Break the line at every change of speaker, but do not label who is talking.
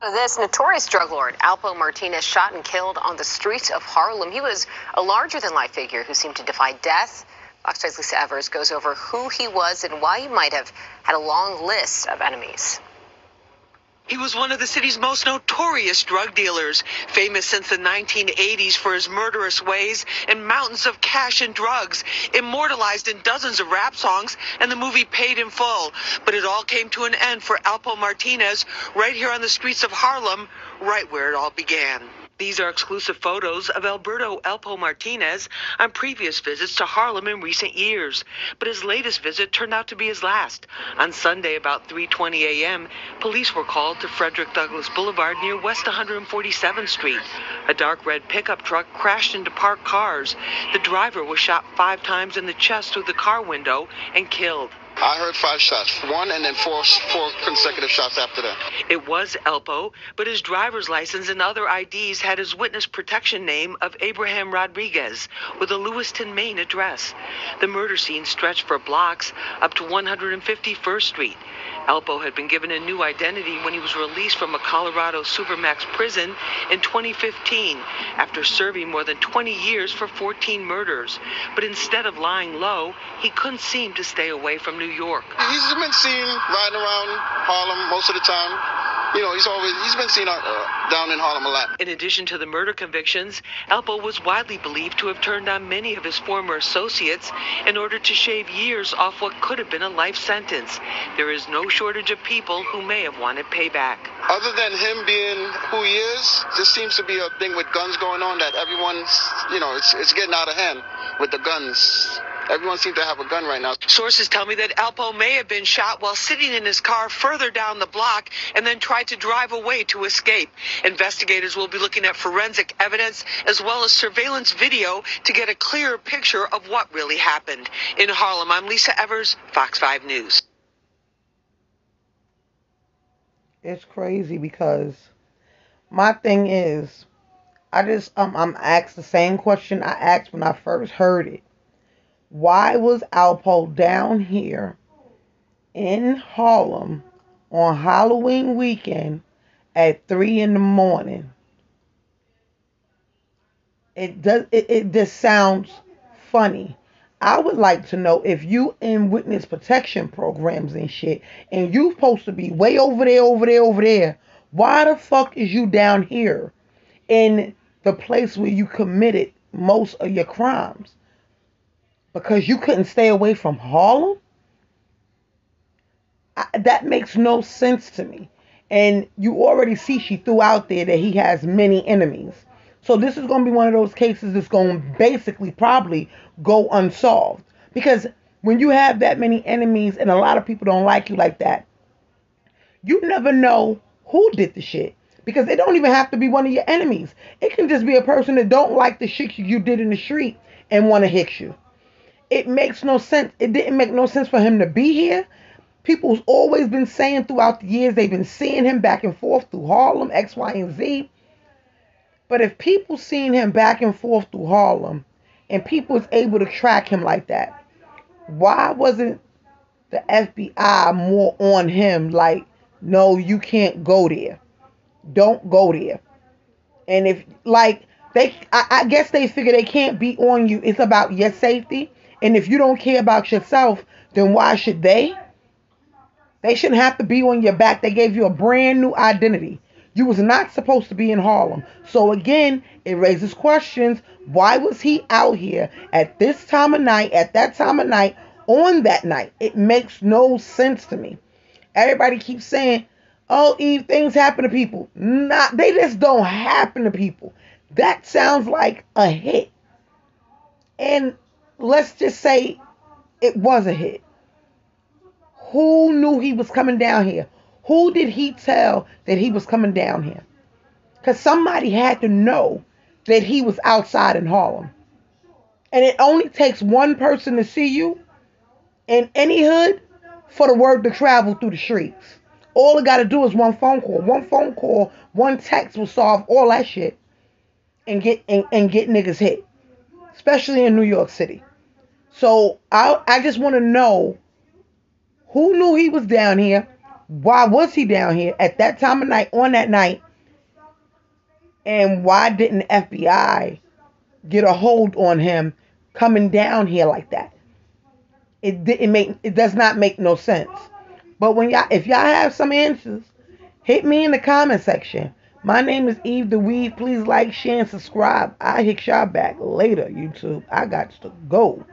This notorious drug lord, Alpo Martinez, shot and killed on the streets of Harlem. He was a larger-than-life figure who seemed to defy death. Fox 5's Lisa Evers goes over who he was and why he might have had a long list of enemies.
He was one of the city's most notorious drug dealers, famous since the 1980s for his murderous ways and mountains of cash and drugs, immortalized in dozens of rap songs and the movie Paid in Full. But it all came to an end for Alpo Martinez right here on the streets of Harlem, right where it all began. These are exclusive photos of Alberto Alpo Martinez on previous visits to Harlem in recent years. But his latest visit turned out to be his last. On Sunday, about 3:20 a.m., police were called to Frederick Douglass Boulevard near West 147th Street. A dark red pickup truck crashed into parked cars. The driver was shot 5 times in the chest through the car window and killed.
I heard 5 shots, 1 and then four consecutive shots after that.
It was Alpo, but his driver's license and other IDs had his witness protection name of Abraham Rodriguez with a Lewiston, Maine address. The murder scene stretched for blocks up to 151st Street. Alpo had been given a new identity when he was released from a Colorado Supermax prison in 2015 after serving more than 20 years for 14 murders. But instead of lying low, he couldn't seem to stay away from New York.
He's been seen riding around Harlem most of the time. You know, he's been seen down in Harlem a lot.
In addition to the murder convictions, Alpo was widely believed to have turned on many of his former associates in order to shave years off what could have been a life sentence. There is no shortage of people who may have wanted payback.
Other than him being who he is, this seems to be a thing with guns going on that everyone's, it's getting out of hand with the guns. Everyone seems to have a gun right now.
Sources tell me that Alpo may have been shot while sitting in his car further down the block and then tried to drive away to escape. Investigators will be looking at forensic evidence as well as surveillance video to get a clearer picture of what really happened. In Harlem, I'm Lisa Evers, Fox 5 News.
It's crazy because my thing is, I'm asked the same question I asked when I first heard it. Why was Alpo down here in Harlem on Halloween weekend at 3 in the morning? It just sounds funny. I would like to know, if you in witness protection programs and shit, and you supposed to be way over there, why the fuck is you down here in the place where you committed most of your crimes? Because you couldn't stay away from Harlem? That makes no sense to me. And you already see she threw out there that he has many enemies. So this is going to be one of those cases that's going to basically probably go unsolved. Because when you have that many enemies and a lot of people don't like you like that, you never know who did the shit. Because it don't even have to be one of your enemies. It can just be a person that don't like the shit you did in the street and want to hit you. It makes no sense. It didn't make no sense for him to be here. People's always been saying throughout the years, they've been seeing him back and forth through Harlem, X, Y, and Z. But if people seen him back and forth through Harlem and people was able to track him like that, why wasn't the FBI more on him like, no, you can't go there. Don't go there. And if, like, I guess they figure they can't be on you. It's about your safety. And if you don't care about yourself, then why should they? They shouldn't have to be on your back. They gave you a brand new identity. You was not supposed to be in Harlem. So again, it raises questions. Why was he out here at this time of night, at that time of night, on that night? It makes no sense to me. Everybody keeps saying, oh, Eve, things happen to people. Nah, they just don't happen to people. That sounds like a hit. And let's just say it was a hit. Who knew he was coming down here? Who did he tell that he was coming down here? Because somebody had to know that he was outside in Harlem. And it only takes one person to see you in any hood for the word to travel through the streets. All it got to do is one phone call. One phone call, one text will solve all that shit and get niggas hit. Especially in New York City. So I just want to know who knew he was down here, Why was he down here at that time of night, on that night? And why didn't the FBI get a hold on him coming down here like that? It does not make no sense. But if y'all have some answers, hit me in the comment section. My name is Eve the Weave. Please like, share, and subscribe. I hit y'all back later, YouTube. I got to go.